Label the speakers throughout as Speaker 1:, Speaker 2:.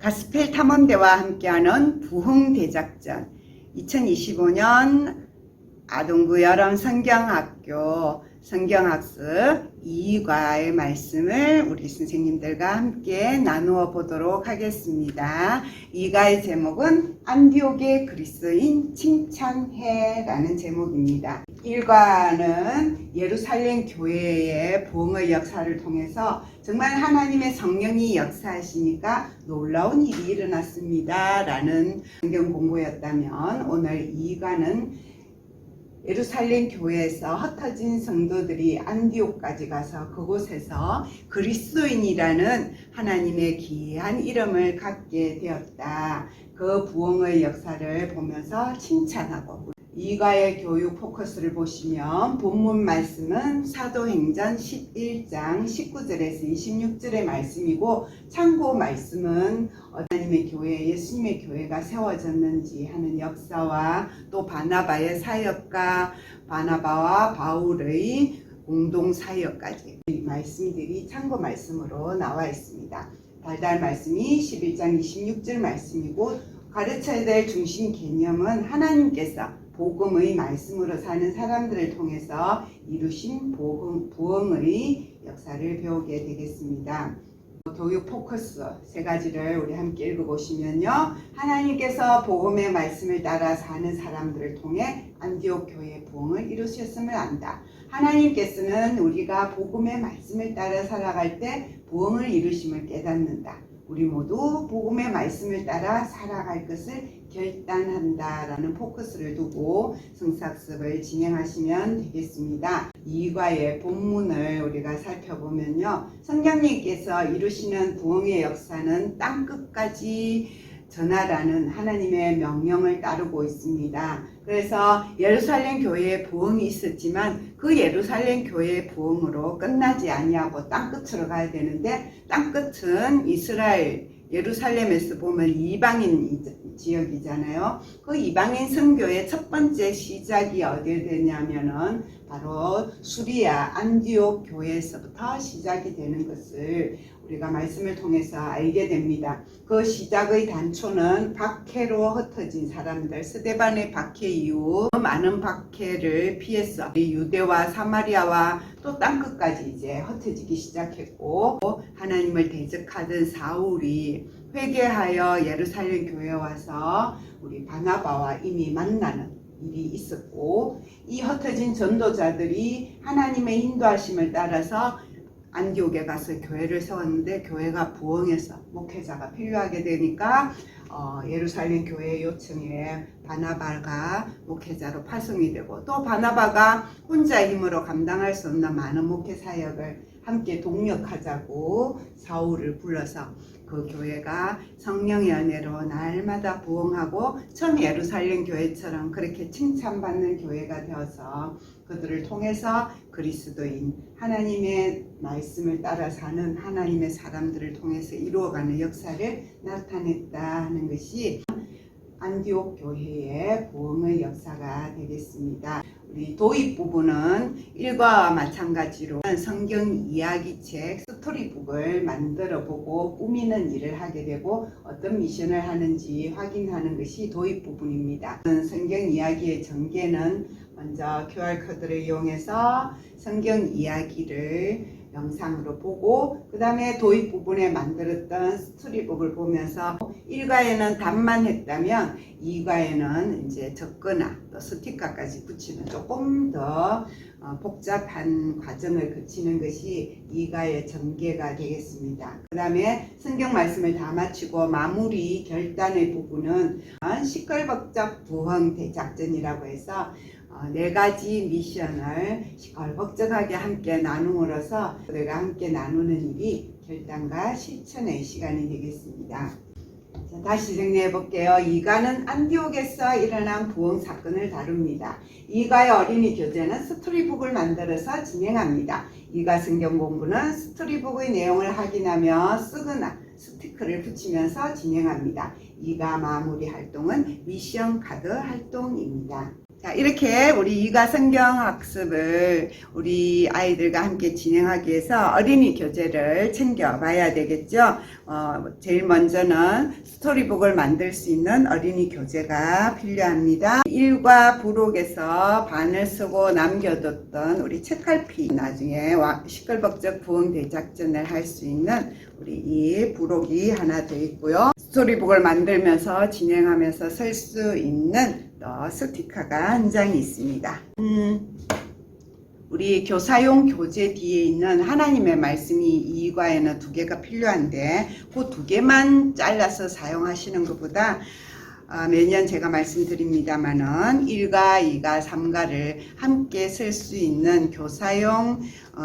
Speaker 1: 가스펠 탐험대와 함께하는 부흥대작전 2025년 아동부 여름 성경학교 성경학습 2과의 말씀을 우리 선생님들과 함께 나누어 보도록 하겠습니다. 2과의 제목은 안디옥의 그리스도인 칭찬해라는 제목입니다. 1과는 예루살렘 교회의 부흥의 역사를 통해서 정말 하나님의 성령이 역사하시니까 놀라운 일이 일어났습니다 라는 성경 공부였다면, 오늘 2과는 예루살렘 교회에서 흩어진 성도들이 안디옥까지 가서 그곳에서 그리스도인이라는 하나님의 귀한 이름을 갖게 되었다. 그 부흥의 역사를 보면서 칭찬하고, 2과의 교육 포커스를 보시면 본문 말씀은 사도행전 11장 19절에서 26절의 말씀이고, 참고 말씀은 하나님의 교회, 예수님의 교회가 세워졌는지 하는 역사와 또 바나바의 사역과 바나바와 바울의 공동 사역까지 이 말씀들이 참고 말씀으로 나와 있습니다. 달달 말씀이 11장 26절 말씀이고, 가르쳐야 될 중심 개념은 하나님께서 복음의 말씀으로 사는 사람들을 통해서 이루신 부흥의 역사를 배우게 되겠습니다. 교육 포커스 세 가지를 우리 함께 읽어보시면요, 하나님께서 복음의 말씀을 따라 사는 사람들을 통해 안디옥 교회의 부흥을 이루셨음을 안다. 하나님께서는 우리가 복음의 말씀을 따라 살아갈 때 부흥을 이루심을 깨닫는다. 우리 모두 복음의 말씀을 따라 살아갈 것을 결단한다 라는 포커스를 두고 성사학습을 진행하시면 되겠습니다. 2과의 본문을 우리가 살펴보면요, 성령님께서 이루시는 부흥의 역사는 땅끝까지 전하라는 하나님의 명령을 따르고 있습니다. 그래서 예루살렘 교회에 부흥이 있었지만 그 예루살렘 교회의 부흥으로 끝나지 아니하고 땅끝으로 가야 되는데, 땅끝은 이스라엘 예루살렘에서 보면 이방인 지역이잖아요. 그 이방인 선교의 첫 번째 시작이 어디에 되냐면은 바로 수리아 안디옥 교회에서부터 시작이 되는 것을 우리가 말씀을 통해서 알게 됩니다. 그 시작의 단초는 박해로 흩어진 사람들, 스데반의 박해 이후 많은 박해를 피해서 유대와 사마리아와 또 땅끝까지 이제 흩어지기 시작했고, 하나님을 대적하던 사울이 회개하여 예루살렘 교회에 와서 우리 바나바와 이미 만나는 일이 있었고, 이 흩어진 전도자들이 하나님의 인도하심을 따라서 안디옥에 가서 교회를 세웠는데, 교회가 부흥해서 목회자가 필요하게 되니까 예루살렘 교회 요청에 바나바가 목회자로 파송이 되고, 또 바나바가 혼자 힘으로 감당할 수 없는 많은 목회 사역을 함께 동력하자고 사울을 불러서 그 교회가 성령의 은혜로 날마다 부흥하고, 처음 예루살렘 교회처럼 그렇게 칭찬받는 교회가 되어서 그들을 통해서 그리스도인 하나님의 말씀을 따라 사는 하나님의 사람들을 통해서 이루어가는 역사를 나타냈다 하는 것이 안디옥 교회의 부흥의 역사가 되겠습니다. 우리 도입 부분은 1과와 마찬가지로 성경 이야기책 스토리북을 만들어 보고 꾸미는 일을 하게 되고, 어떤 미션을 하는지 확인하는 것이 도입 부분입니다. 성경 이야기의 전개는 먼저 QR코드를 이용해서 성경 이야기를 영상으로 보고, 그 다음에 도입 부분에 만들었던 스토리북을 보면서 1과에는 답만 했다면 2과에는 이제 적거나 또 스티커까지 붙이는 조금 더 복잡한 과정을 거치는 것이 2과의 전개가 되겠습니다. 그 다음에 성경 말씀을 다 마치고 마무리 결단의 부분은 시끌벅적 부흥 대작전이라고 해서 4가지 미션을 시끌벅적하게 함께 나눔으로써 우리가 함께 나누는 일이 결단과 실천의 시간이 되겠습니다. 자, 다시 정리해 볼게요. 2과는 안디옥에서 일어난 부흥 사건을 다룹니다. 2과의 어린이 교재는 스토리북을 만들어서 진행합니다. 2과 성경 공부는 스토리북의 내용을 확인하며 쓰거나 스티커를 붙이면서 진행합니다. 2과 마무리 활동은 미션 카드 활동입니다. 자, 이렇게 우리 이과 성경 학습을 우리 아이들과 함께 진행하기 위해서 어린이 교재를 챙겨봐야 되겠죠. 제일 먼저는 스토리북을 만들 수 있는 어린이 교재가 필요합니다. 일과 부록에서 반을 쓰고 남겨뒀던 우리 책갈피, 나중에 시끌벅적 부흥 대작전을 할 수 있는 우리 이 부록이 하나 더 있고요. 스토리북을 만들면서 진행하면서 쓸 수 있는 스티커가 한 장이 있습니다. 우리 교사용 교재 뒤에 있는 하나님의 말씀이 이 과에는 2개가 필요한데 그 2개만 잘라서 사용하시는 것보다 매년 제가 말씀드립니다만은 1과 2과 3과를 함께 쓸 수 있는 교사용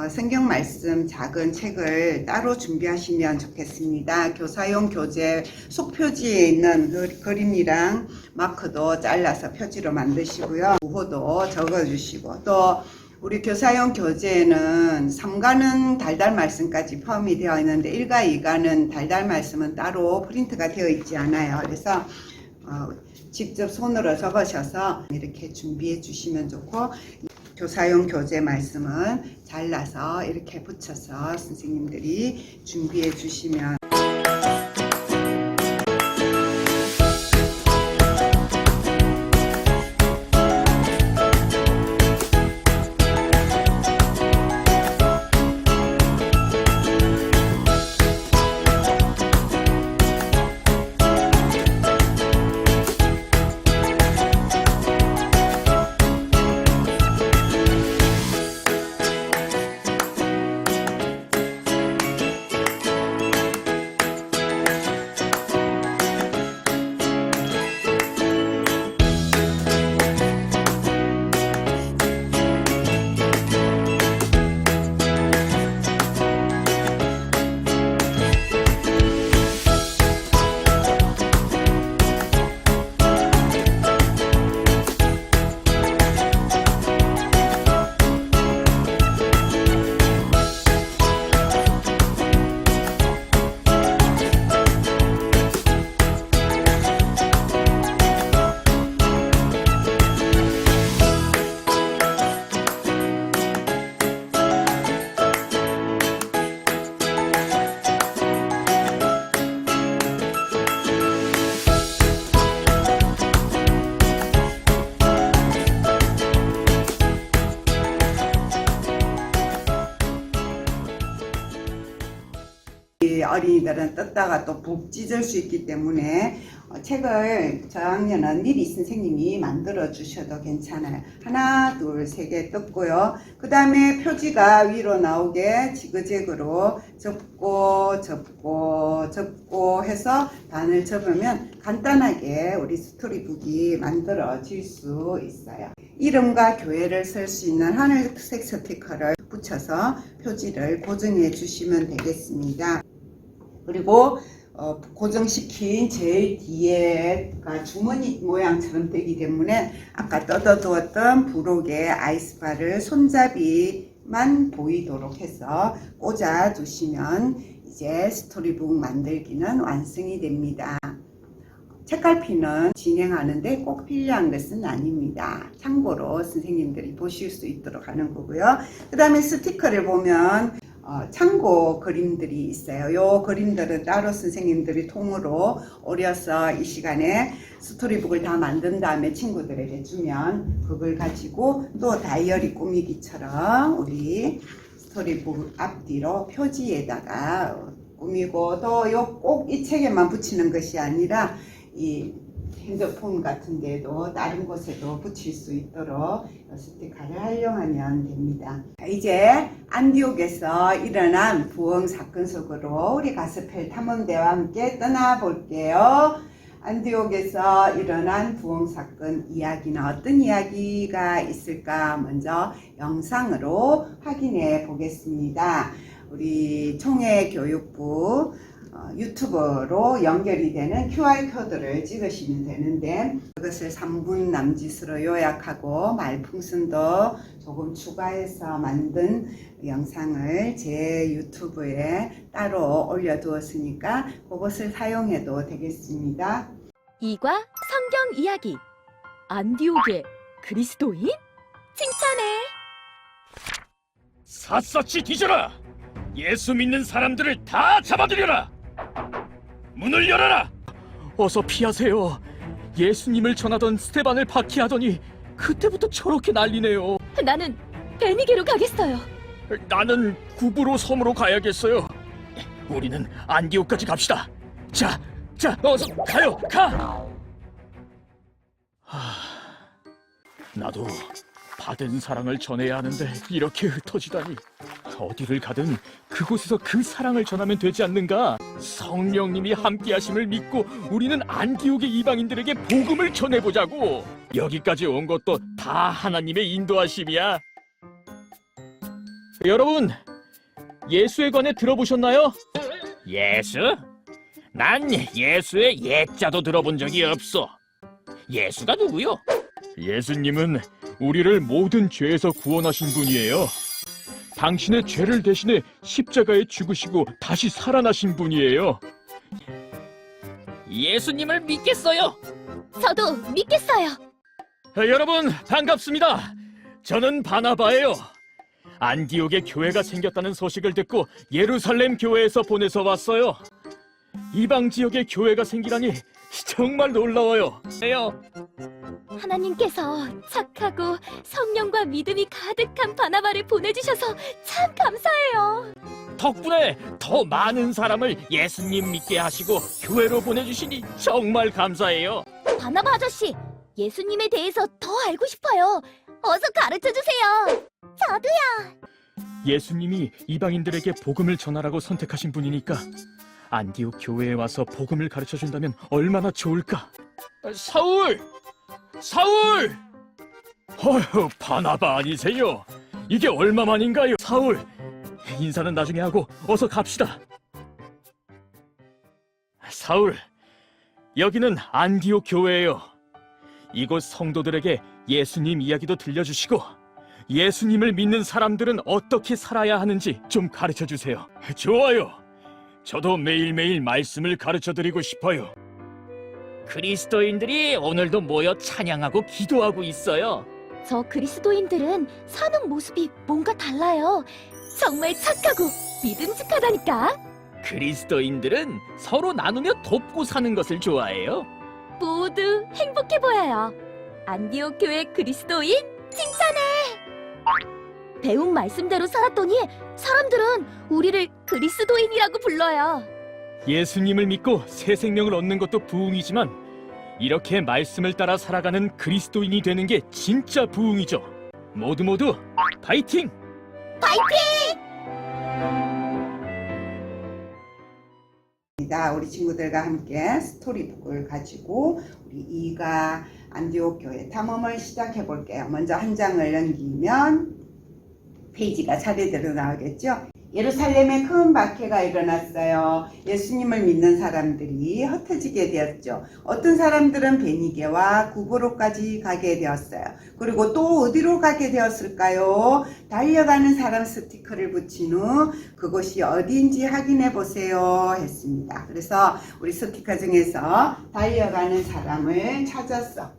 Speaker 1: 성경 말씀 작은 책을 따로 준비하시면 좋겠습니다. 교사용 교재 속표지에 있는 그림이랑 마크도 잘라서 표지로 만드시고요. 부호도 적어주시고, 또 우리 교사용 교재에는 3과는 달달 말씀까지 포함이 되어 있는데 1과 2과는 달달 말씀은 따로 프린트가 되어 있지 않아요. 그래서 직접 손으로 적으셔서 이렇게 준비해 주시면 좋고, 교사용 교재 말씀은 잘라서 이렇게 붙여서 선생님들이 준비해 주시면 어린이들은 뜯다가 또 북 찢을 수 있기 때문에 책을 저학년은 미리 선생님이 만들어 주셔도 괜찮아요. 하나, 둘, 3개 뜯고요. 그 다음에 표지가 위로 나오게 지그재그로 접고 접고 접고 해서 반을 접으면 간단하게 우리 스토리북이 만들어질 수 있어요. 이름과 교회를 쓸 수 있는 하늘색 스티커를 붙여서 표지를 고정해 주시면 되겠습니다. 그리고 고정시킨 제일 뒤에가 주머니 모양처럼 되기 때문에 아까 뜯어두었던 부록의 아이스바를 손잡이만 보이도록 해서 꽂아 두시면 이제 스토리북 만들기는 완성이 됩니다. 책갈피는 진행하는데 꼭 필요한 것은 아닙니다. 참고로 선생님들이 보실 수 있도록 하는 거고요. 그 다음에 스티커를 보면 참고 그림들이 있어요. 요 그림들은 따로 선생님들이 통으로 오려서 이 시간에 스토리북을 다 만든 다음에 친구들에게 주면 그걸 가지고 또 다이어리 꾸미기처럼 우리 스토리북 앞뒤로 표지에다가 꾸미고, 또 요 꼭 이 책에만 붙이는 것이 아니라 이 핸드폰 같은 데도 다른 곳에도 붙일 수 있도록 스티커를 활용하면 됩니다. 이제 안디옥에서 일어난 부흥 사건 속으로 우리 가스펠 탐험대와 함께 떠나볼게요. 안디옥에서 일어난 부흥 사건 이야기는 어떤 이야기가 있을까 먼저 영상으로 확인해 보겠습니다. 우리 총회교육부 유튜브로 연결이 되는 QR코드를 찍으시면 되는데, 그것을 3분 남짓으로 요약하고 말풍선도 조금 추가해서 만든 영상을 제 유튜브에 따로 올려두었으니까 그것을 사용해도 되겠습니다.
Speaker 2: 이과 성경 이야기 안디옥에 그리스도인? 칭찬해.
Speaker 3: 샅샅이 뒤져라! 예수 믿는 사람들을 다 잡아들여라! 문을 열어라!
Speaker 4: 어서 피하세요. 예수님을 전하던 스테반을 박해하더니 그때부터 저렇게 난리네요.
Speaker 2: 나는 베니게로 가겠어요.
Speaker 4: 나는 구브로 섬으로 가야겠어요. 우리는 안디옥까지 갑시다. 자, 어서 가요, 가! 나도 받은 사랑을 전해야 하는데 이렇게 흩어지다니. 어디를 가든 그곳에서 그 사랑을 전하면 되지 않는가? 성령님이 함께하심을 믿고 우리는 안디옥의 이방인들에게 복음을 전해보자고. 여기까지 온 것도 다 하나님의 인도하심이야. 여러분, 예수에 관해 들어보셨나요?
Speaker 3: 예수? 난 예수의 예자도 들어본 적이 없어. 예수가 누구요?
Speaker 4: 예수님은 우리를 모든 죄에서 구원하신 분이에요. 당신의 죄를 대신해 십자가에 죽으시고 다시 살아나신 분이에요.
Speaker 3: 예수님을 믿겠어요.
Speaker 2: 저도 믿겠어요.
Speaker 4: 여러분, 반갑습니다. 저는 바나바예요. 안디옥에 교회가 생겼다는 소식을 듣고 예루살렘 교회에서 보내서 왔어요. 이방 지역에 교회가 생기다니 정말 놀라워요.
Speaker 2: 하나님께서 착하고 성령과 믿음이 가득한 바나바를 보내주셔서 참 감사해요.
Speaker 3: 덕분에 더 많은 사람을 예수님 믿게 하시고 교회로 보내주시니 정말 감사해요.
Speaker 2: 바나바 아저씨, 예수님에 대해서 더 알고 싶어요. 어서 가르쳐주세요. 저도요.
Speaker 4: 예수님이 이방인들에게 복음을 전하라고 선택하신 분이니까 안디옥 교회에 와서 복음을 가르쳐준다면 얼마나 좋을까? 사울! 어휴, 바나바 아니세요? 이게 얼마만인가요? 사울! 인사는 나중에 하고 어서 갑시다. 사울, 여기는 안디옥 교회예요. 이곳 성도들에게 예수님 이야기도 들려주시고 예수님을 믿는 사람들은 어떻게 살아야 하는지 좀 가르쳐주세요. 좋아요. 저도 매일매일 말씀을 가르쳐드리고 싶어요.
Speaker 3: 그리스도인들이 오늘도 모여 찬양하고 기도하고 있어요.
Speaker 2: 저 그리스도인들은 사는 모습이 뭔가 달라요. 정말 착하고 믿음직하다니까.
Speaker 3: 그리스도인들은 서로 나누며 돕고 사는 것을 좋아해요.
Speaker 2: 모두 행복해 보여요. 안디옥 교회 그리스도인 칭찬해. 배운 말씀대로 살았더니 사람들은 우리를 그리스도인이라고 불러요.
Speaker 4: 예수님을 믿고 새 생명을 얻는 것도 부흥이지만 이렇게 말씀을 따라 살아가는 그리스도인이 되는 게 진짜 부흥이죠. 모두 파이팅!
Speaker 1: 우리 친구들과 함께 스토리북을 가지고 우리 이가 안디옥 교회 탐험을 시작해 볼게요. 먼저 한 장을 넘기면 페이지가 차례대로 나오겠죠. 예루살렘에 큰 박해가 일어났어요. 예수님을 믿는 사람들이 흩어지게 되었죠. 어떤 사람들은 베니게와 구브로까지 가게 되었어요. 그리고 또 어디로 가게 되었을까요? 달려가는 사람 스티커를 붙인 후 그곳이 어디인지 확인해 보세요 했습니다. 그래서 우리 스티커 중에서 달려가는 사람을 찾아서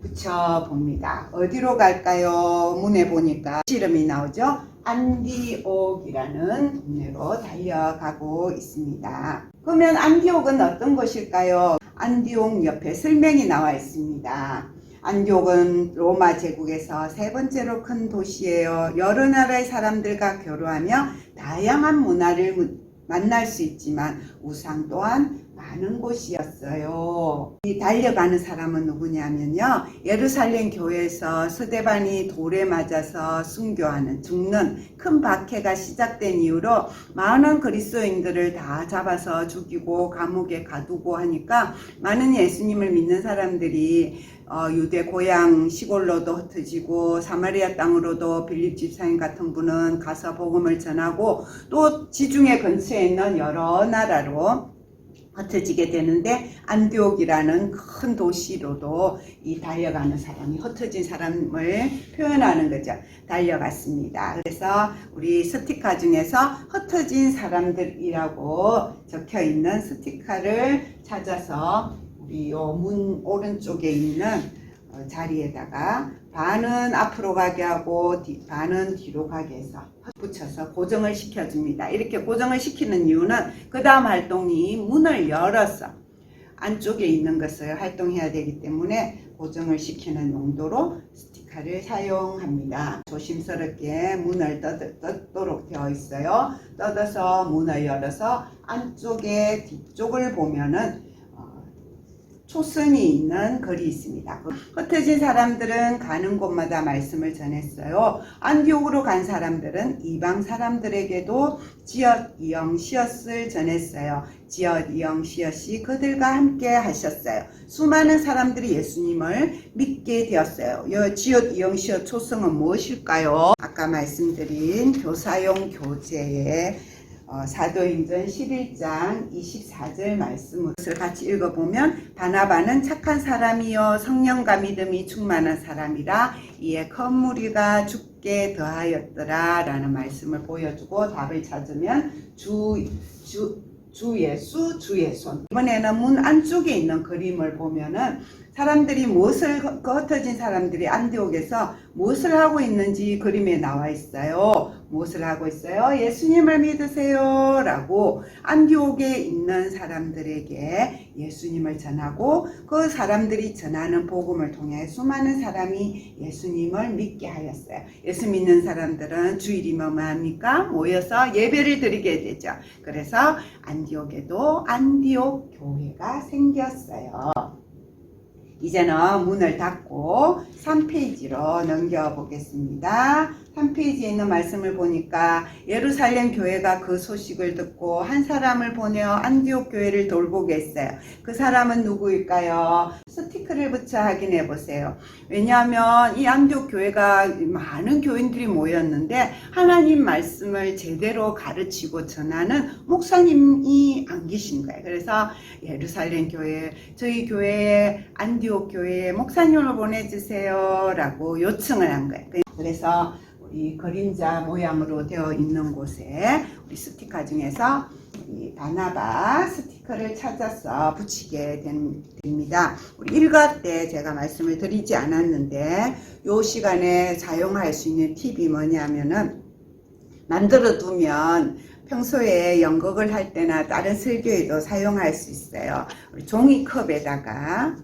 Speaker 1: 붙여봅니다. 어디로 갈까요? 문에 보니까 이름이 나오죠. 안디옥이라는 동네로 달려가고 있습니다. 그러면 안디옥은 어떤 곳일까요? 안디옥 옆에 설명이 나와 있습니다. 안디옥은 로마 제국에서 세 번째로 큰 도시예요. 여러 나라의 사람들과 교류하며 다양한 문화를 만날 수 있지만 우상 또한 많은 곳이었어요. 이 달려가는 사람은 누구냐면요, 예루살렘 교회에서 스데반이 돌에 맞아서 순교하는 죽는 큰 박해가 시작된 이후로 많은 그리스도인들을 다 잡아서 죽이고 감옥에 가두고 하니까 많은 예수님을 믿는 사람들이 유대 고향 시골로도 흩어지고 사마리아 땅으로도 빌립 집사님 같은 분은 가서 복음을 전하고 또 지중해 근처에 있는 여러 나라로 흩어지게 되는데 안디옥이라는 큰 도시로도 이 달려가는 사람이 흩어진 사람을 표현하는 거죠. 달려갔습니다. 그래서 우리 스티커 중에서 흩어진 사람들이라고 적혀 있는 스티커를 찾아서 우리 요 문 오른쪽에 있는 자리에다가 반은 앞으로 가게 하고 반은 뒤로 가게 해서 붙여서 고정을 시켜줍니다. 이렇게 고정을 시키는 이유는 그 다음 활동이 문을 열어서 안쪽에 있는 것을 활동해야 되기 때문에 고정을 시키는 용도로 스티커를 사용합니다. 조심스럽게 문을 뜯도록 되어 있어요. 뜯어서 문을 열어서 안쪽에 뒤쪽을 보면은 초선이 있는 글이 있습니다. 흩어진 사람들은 가는 곳마다 말씀을 전했어요. 안디옥으로 간 사람들은 이방 사람들에게도 지엇 이영 시엇을 전했어요. 지엇 이영 시엇이 그들과 함께 하셨어요. 수많은 사람들이 예수님을 믿게 되었어요. 이 지엇 이영 시엇 초성은 무엇일까요? 아까 말씀드린 교사용 교재에 사도행전 11장 24절 말씀을 같이 읽어보면 바나바는 착한 사람이요 성령과 믿음이 충만한 사람이라 이에 큰 무리가 죽게 더하였더라 라는 말씀을 보여주고 답을 찾으면 주 예수 주의 손. 이번에는 문 안쪽에 있는 그림을 보면은 사람들이 흩어진 사람들이 안디옥에서 무엇을 하고 있는지 그림에 나와 있어요. 무엇을 하고 있어요? 예수님을 믿으세요 라고 안디옥에 있는 사람들에게 예수님을 전하고 그 사람들이 전하는 복음을 통해 수많은 사람이 예수님을 믿게 하였어요. 예수 믿는 사람들은 주일이면 뭐합니까? 모여서 예배를 드리게 되죠. 그래서 안디옥에도 안디옥 교회가 생겼어요. 이제는 문을 닫고 3페이지로 넘겨보겠습니다. 3페이지에 있는 말씀을 보니까 예루살렘 교회가 그 소식을 듣고 한 사람을 보내어 안디옥 교회를 돌보게 했어요. 그 사람은 누구일까요? 스티커를 붙여 확인해 보세요. 왜냐하면 이 안디옥 교회가 많은 교인들이 모였는데 하나님 말씀을 제대로 가르치고 전하는 목사님이 안 계신 거예요. 그래서 예루살렘 교회, 저희 교회에 안디옥 교회에 목사님을 보내주세요 라고 요청을 한 거예요. 그래서 이 그림자 모양으로 되어 있는 곳에 우리 스티커 중에서 이 바나바 스티커를 찾아서 붙이게 됩니다. 우리 일과 때 제가 말씀을 드리지 않았는데 이 시간에 사용할 수 있는 팁이 뭐냐면은 만들어 두면 평소에 연극을 할 때나 다른 설교에도 사용할 수 있어요. 우리 종이컵에다가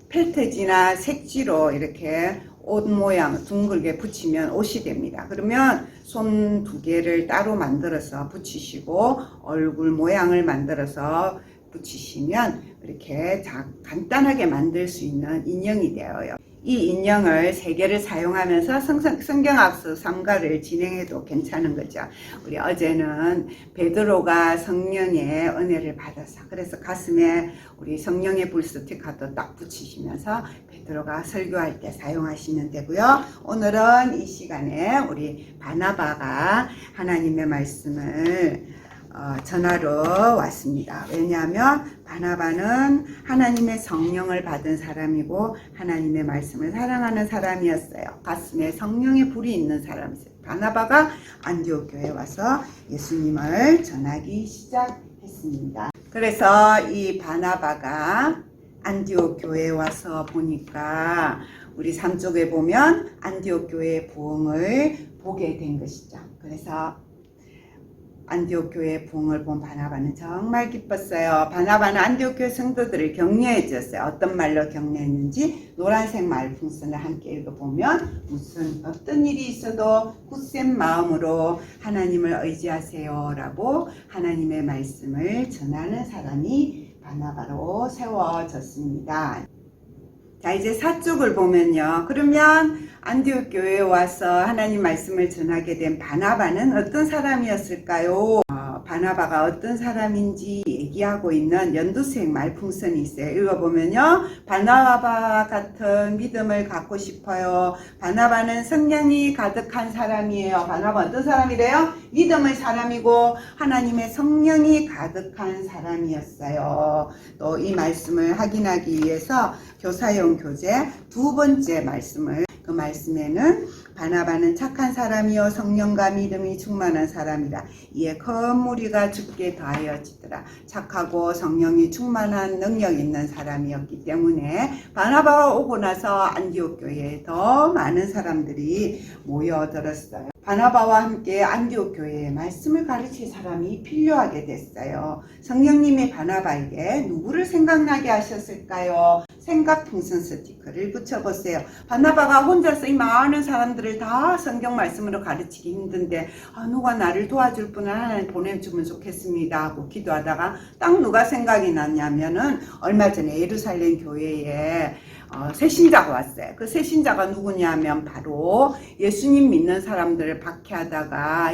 Speaker 1: 펠트지나 색지로 이렇게 옷 모양 둥글게 붙이면 옷이 됩니다. 그러면 손 2개를 따로 만들어서 붙이시고 얼굴 모양을 만들어서 붙이시면 이렇게 간단하게 만들 수 있는 인형이 되어요. 이 인형을 3개를 사용하면서 성경학습 3과를 진행해도 괜찮은 거죠. 우리 어제는 베드로가 성령의 은혜를 받아서 그래서 가슴에 우리 성령의 불 스티커도 딱 붙이시면서 베드로가 설교할 때 사용하시면 되고요. 오늘은 이 시간에 우리 바나바가 하나님의 말씀을 전하러 왔습니다. 왜냐하면 바나바는 하나님의 성령을 받은 사람이고 하나님의 말씀을 사랑하는 사람이었어요. 가슴에 성령의 불이 있는 사람이었어요. 바나바가 안디옥 교회에 와서 예수님을 전하기 시작했습니다. 그래서 이 바나바가 안디옥 교회에 와서 보니까 우리 3쪽에 보면 안디옥 교회의 부흥을 보게 된 것이죠. 그래서 안디옥 교회의 부흥을 본 바나바는 정말 기뻤어요. 바나바는 안디옥 교회 성도들을 격려해 줬어요. 어떤 말로 격려했는지 노란색 말풍선을 함께 읽어보면 어떤 일이 있어도 굳센 마음으로 하나님을 의지하세요 라고 하나님의 말씀을 전하는 사람이 바나바로 세워졌습니다. 자, 이제 4쪽을 보면요. 그러면 안디옥 교회에 와서 하나님 말씀을 전하게 된 바나바는 어떤 사람이었을까요? 바나바가 어떤 사람인지 얘기하고 있는 연두색 말풍선이 있어요. 읽어보면요. 바나바 같은 믿음을 갖고 싶어요. 바나바는 성령이 가득한 사람이에요. 바나바 어떤 사람이래요? 믿음의 사람이고 하나님의 성령이 가득한 사람이었어요. 또 이 말씀을 확인하기 위해서 교사용 교재 2번째 말씀을 그 말씀에는 바나바는 착한 사람이요 성령과 믿음이 충만한 사람이라. 이에 큰 무리가 죽게 더하여지더라. 착하고 성령이 충만한 능력 있는 사람이었기 때문에 바나바가 오고 나서 안디옥 교회에 더 많은 사람들이 모여들었어요. 바나바와 함께 안디옥 교회에 말씀을 가르칠 사람이 필요하게 됐어요. 성령님이 바나바에게 누구를 생각나게 하셨을까요? 생각 풍선 스티커를 붙여보세요. 바나바가 혼자서 이 많은 사람들을 다 성경 말씀으로 가르치기 힘든데 누가 나를 도와줄 분을 하나님 보내주면 좋겠습니다 하고 기도하다가 딱 누가 생각이 났냐면은 얼마 전에 예루살렘 교회에 새 신자가 왔어요. 그 새 신자가 누구냐면 바로 예수님 믿는 사람들을 박해하다가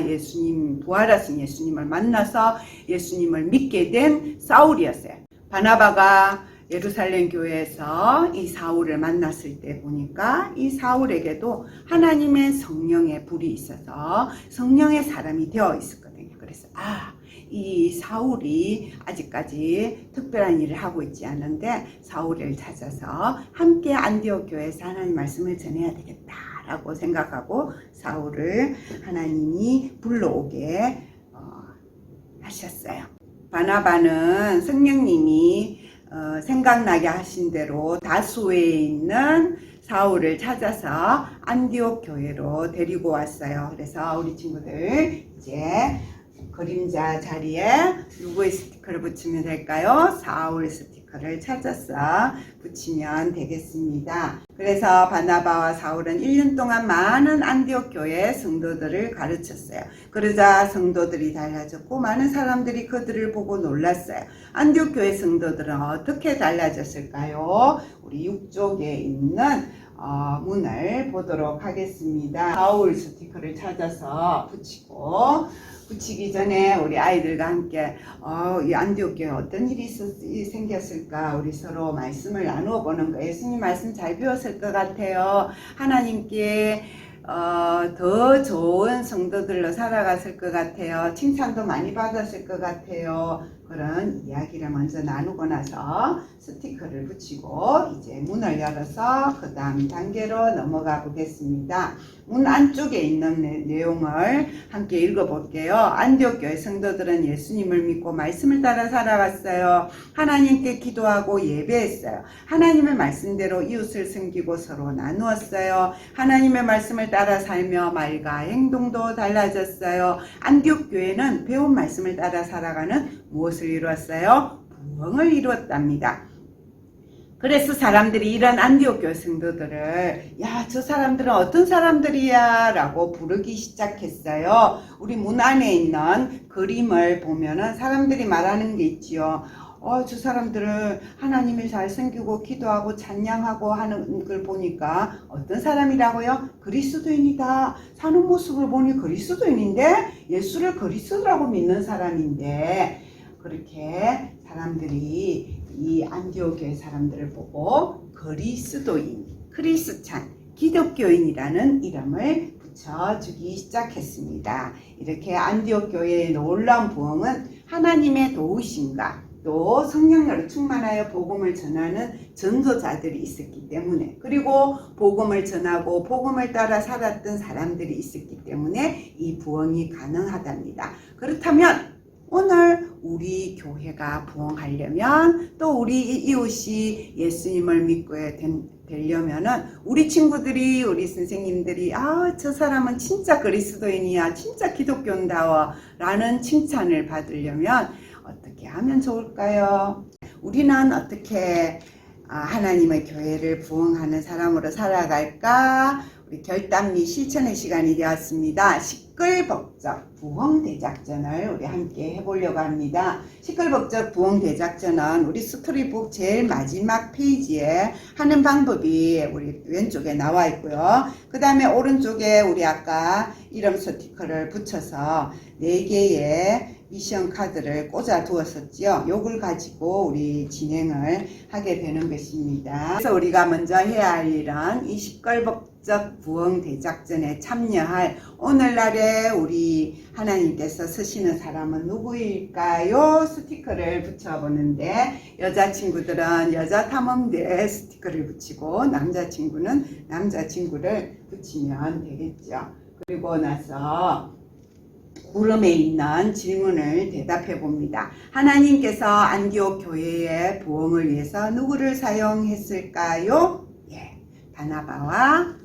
Speaker 1: 부활하신 예수님을 만나서 예수님을 믿게 된 사울이었어요. 바나바가 예루살렘 교회에서 이 사울을 만났을 때 보니까 이 사울에게도 하나님의 성령의 불이 있어서 성령의 사람이 되어 있었거든요. 그래서 이 사울이 아직까지 특별한 일을 하고 있지 않은데 사울을 찾아서 함께 안디옥 교회에서 하나님 말씀을 전해야 되겠다라고 생각하고 사울을 하나님이 불러오게 하셨어요. 바나바는 성령님이 생각나게 하신 대로 다수에 있는 사울을 찾아서 안디옥 교회로 데리고 왔어요. 그래서 우리 친구들 이제 그림자 자리에 누구의 스티커를 붙이면 될까요? 사울 스티커를 찾아서 붙이면 되겠습니다. 그래서 바나바와 사울은 1년 동안 많은 안디옥 교회 성도들을 가르쳤어요. 그러자 성도들이 달라졌고 많은 사람들이 그들을 보고 놀랐어요. 안디옥 교회 성도들은 어떻게 달라졌을까요? 우리 6쪽에 있는 문을 보도록 하겠습니다. 사울 스티커를 찾아서 붙이기 전에 우리 아이들과 함께 이 안디옥 교회 어떤 일이 생겼을까 우리 서로 말씀을 나누어 보는 거예요. 예수님 말씀 잘 배웠을 것 같아요. 하나님께 더 좋은 성도들로 살아갔을 것 같아요. 칭찬도 많이 받았을 것 같아요. 그런 이야기를 먼저 나누고 나서 스티커를 붙이고 이제 문을 열어서 그 다음 단계로 넘어가 보겠습니다. 문 안쪽에 있는 내용을 함께 읽어볼게요. 안디옥 교회 성도들은 예수님을 믿고 말씀을 따라 살아갔어요. 하나님께 기도하고 예배했어요. 하나님의 말씀대로 이웃을 섬기고 서로 나누었어요. 하나님의 말씀을 따라 살며 말과 행동도 달라졌어요. 안디옥 교회는 배운 말씀을 따라 살아가는 무엇을 이루었어요? 부흥을 이루었답니다. 그래서 사람들이 이런 안디옥 교회 성도들을 저 사람들은 어떤 사람들이야 라고 부르기 시작했어요. 우리 문 안에 있는 그림을 보면은 사람들이 말하는 게 있지요. 저 사람들은 하나님을 잘 섬기고 기도하고 찬양하고 하는 걸 보니까 어떤 사람이라고요? 그리스도인이다. 사는 모습을 보니 그리스도인인데 예수를 그리스도라고 믿는 사람인데 그렇게 사람들이 이 안디옥 교회 사람들을 보고 그리스도인, 크리스찬, 기독교인이라는 이름을 붙여주기 시작했습니다. 이렇게 안디옥 교회의 놀라운 부흥은 하나님의 도우심과 또 성령으로 충만하여 복음을 전하는 전도자들이 있었기 때문에 그리고 복음을 전하고 복음을 따라 살았던 사람들이 있었기 때문에 이 부흥이 가능하답니다. 그렇다면 오늘 우리 교회가 부흥하려면 또 우리 이웃이 예수님을 믿고 되려면은 우리 친구들이 우리 선생님들이 저 사람은 진짜 그리스도인이야 진짜 기독교인다워 라는 칭찬을 받으려면 어떻게 하면 좋을까요? 우리는 어떻게 하나님의 교회를 부흥하는 사람으로 살아갈까? 우리 결단 및 실천의 시간이 되었습니다. 시끌벅적 부흥대작전을 우리 함께 해보려고 합니다. 시끌벅적 부흥대작전은 우리 스토리북 제일 마지막 페이지에 하는 방법이 우리 왼쪽에 나와 있고요. 그 다음에 오른쪽에 우리 아까 이름 스티커를 붙여서 4개의 미션 카드를 꽂아 두었었지요. 요걸 가지고 우리 진행을 하게 되는 것입니다. 그래서 우리가 먼저 해야 할 일은 이 시끌벅적 영적 부흥 대작전에 참여할 오늘날에 우리 하나님께서 쓰시는 사람은 누구일까요? 스티커를 붙여보는데 여자친구들은 여자탐험대 스티커를 붙이고 남자친구는 남자친구를 붙이면 되겠죠. 그리고 나서 구름에 있는 질문을 대답해 봅니다. 하나님께서 안디옥 교회의 부흥을 위해서 누구를 사용했을까요? 예, 바나바와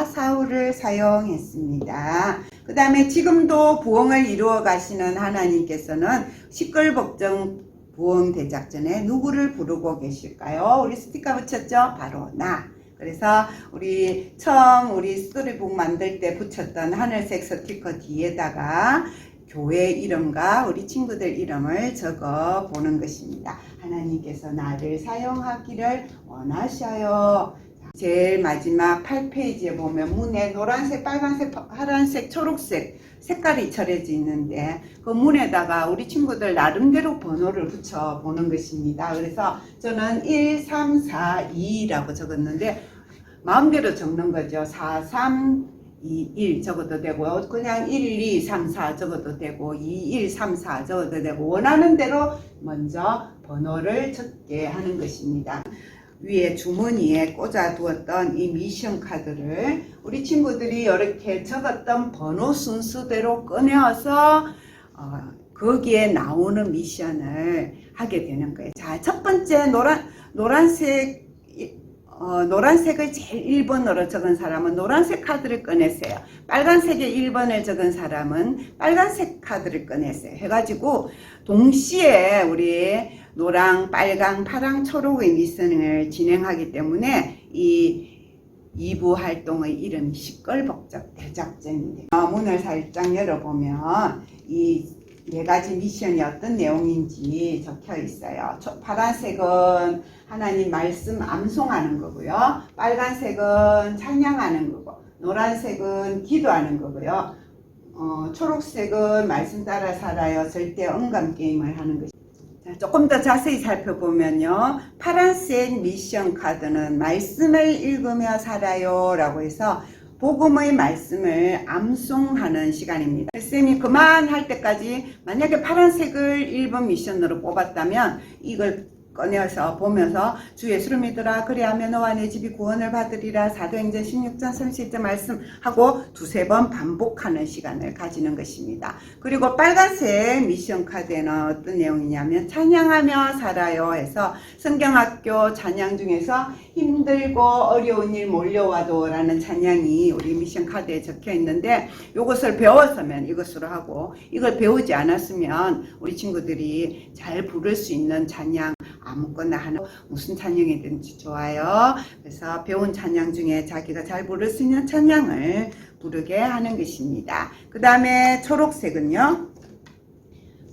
Speaker 1: 사울을 사용했습니다. 그 다음에 지금도 부흥을 이루어 가시는 하나님께서는 시끌벅적 부흥 대작전에 누구를 부르고 계실까요? 우리 스티커 붙였죠? 바로 나. 그래서 우리 처음 우리 스토리북 만들 때 붙였던 하늘색 스티커 뒤에다가 교회 이름과 우리 친구들 이름을 적어 보는 것입니다. 하나님께서 나를 사용하기를 원하셔요. 제일 마지막 8페이지에 보면 문에 노란색, 빨간색, 파란색, 초록색 색깔이 칠해져 있는데 그 문에다가 우리 친구들 나름대로 번호를 붙여 보는 것입니다. 그래서 저는 1, 3, 4, 2라고 적었는데 마음대로 적는 거죠. 4, 3, 2, 1 적어도 되고 그냥 1, 2, 3, 4 적어도 되고 2, 1, 3, 4 적어도 되고 원하는 대로 먼저 번호를 적게 하는 것입니다. 위에 주머니에 꽂아 두었던 이 미션 카드를 우리 친구들이 이렇게 적었던 번호 순서대로 꺼내어서 거기에 나오는 미션을 하게 되는 거예요. 자, 첫 번째 노란색을 제일 1번으로 적은 사람은 노란색 카드를 꺼내세요. 빨간색에 1번을 적은 사람은 빨간색 카드를 꺼내세요. 해가지고 동시에 우리 노랑, 빨강, 파랑, 초록의 미션을 진행하기 때문에 이 2부 활동의 이름이 시끌벅적 대작전입니다. 문을 살짝 열어보면 이 4가지 미션이 어떤 내용인지 적혀 있어요. 파란색은 하나님 말씀 암송하는 거고요. 빨간색은 찬양하는 거고, 노란색은 기도하는 거고요. 초록색은 말씀 따라 살아요. 절대 음감 게임을 하는 것입니다. 조금 더 자세히 살펴보면요. 파란색 미션 카드는 말씀을 읽으며 살아요 라고 해서 복음의 말씀을 암송하는 시간입니다. 쌤이 그만할 때까지 만약에 파란색을 1번 미션으로 뽑았다면 이걸 꺼내서 보면서 주 예수를 믿으라 그리하면 너와 내 집이 구원을 받으리라 사도행전 16장 30절 말씀하고 두세 번 반복하는 시간을 가지는 것입니다. 그리고 빨간색 미션 카드에는 어떤 내용이냐면 찬양하며 살아요 해서 성경학교 찬양 중에서 힘들고 어려운 일 몰려와도 라는 찬양이 우리 미션 카드에 적혀 있는데 이것을 배웠으면 이것으로 하고 이걸 배우지 않았으면 우리 친구들이 잘 부를 수 있는 찬양 아무거나 하는 무슨 찬양이든지 좋아요. 그래서 배운 찬양 중에 자기가 잘 부를 수 있는 찬양을 부르게 하는 것입니다. 그 다음에 초록색은요.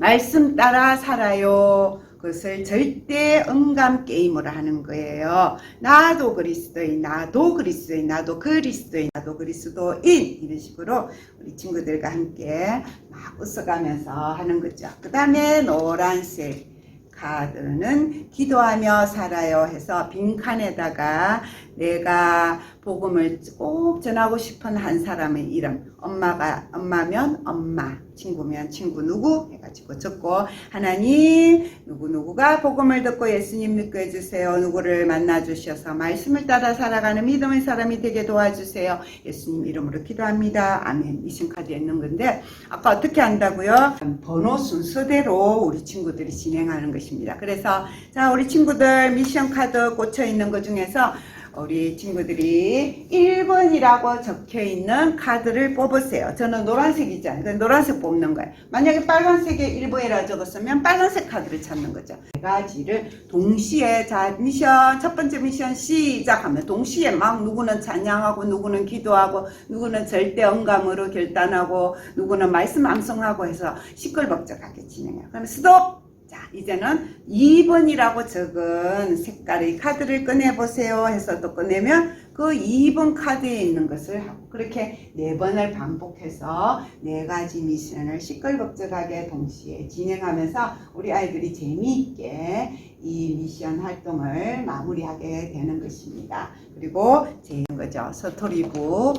Speaker 1: 말씀 따라 살아요. 그것을 절대 음감 게임으로 하는 거예요. 나도 그리스도인, 나도 그리스도인, 나도 그리스도인, 나도 그리스도인 이런 식으로 우리 친구들과 함께 막 웃어가면서 하는 거죠. 그 다음에 노란색 카드는 기도하며 살아요 해서 빈칸에다가 내가 복음을 꼭 전하고 싶은 한 사람의 이름, 엄마면 엄마, 친구면 친구 누구 해가지고 적고 하나님 누구누구가 복음을 듣고 예수님 믿게 해주세요. 누구를 만나주셔서 말씀을 따라 살아가는 믿음의 사람이 되게 도와주세요. 예수님 이름으로 기도합니다. 아멘. 미션 카드에 있는 건데 아까 어떻게 한다고요? 번호 순서대로 우리 친구들이 진행하는 것입니다. 그래서 자 우리 친구들 미션 카드 꽂혀 있는 것 중에서 우리 친구들이 1번이라고 적혀 있는 카드를 뽑으세요. 저는 노란색이잖아요. 노란색 뽑는 거예요. 만약에 빨간색에 1번이라고 적었으면 빨간색 카드를 찾는 거죠. 4가지를 동시에 자 미션 첫 번째 미션 시작하면 동시에 막 누구는 찬양하고 누구는 기도하고 누구는 절대 음감으로 결단하고 누구는 말씀 암송하고 해서 시끌벅적하게 진행해요. 그럼 스톱! 자, 이제는 2번이라고 적은 색깔의 카드를 꺼내보세요 해서 또 꺼내면 그 2번 카드에 있는 것을 하고 그렇게 4번을 반복해서 4가지 미션을 시끌벅적하게 동시에 진행하면서 우리 아이들이 재미있게 이 미션 활동을 마무리하게 되는 것입니다. 그리고 거죠. 서토리부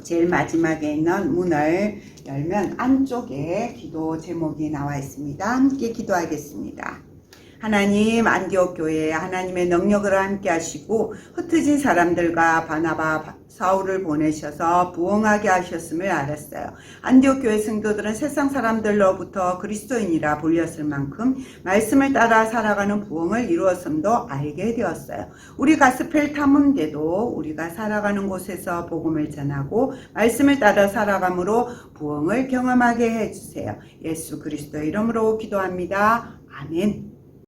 Speaker 1: 제일 마지막에 있는 문을 열면 안쪽에 기도 제목이 나와 있습니다. 함께 기도하겠습니다. 하나님, 안디옥 교회에 하나님의 능력을 함께 하시고 흩어진 사람들과 바나바, 사울을 보내셔서 부흥하게 하셨음을 알았어요. 안디옥 교회 성도들은 세상 사람들로부터 그리스도인이라 불렸을 만큼 말씀을 따라 살아가는 부흥을 이루었음도 알게 되었어요. 우리 가스펠 탐험대도 우리가 살아가는 곳에서 복음을 전하고 말씀을 따라 살아감으로 부흥을 경험하게 해주세요. 예수 그리스도 이름으로 기도합니다. 아멘.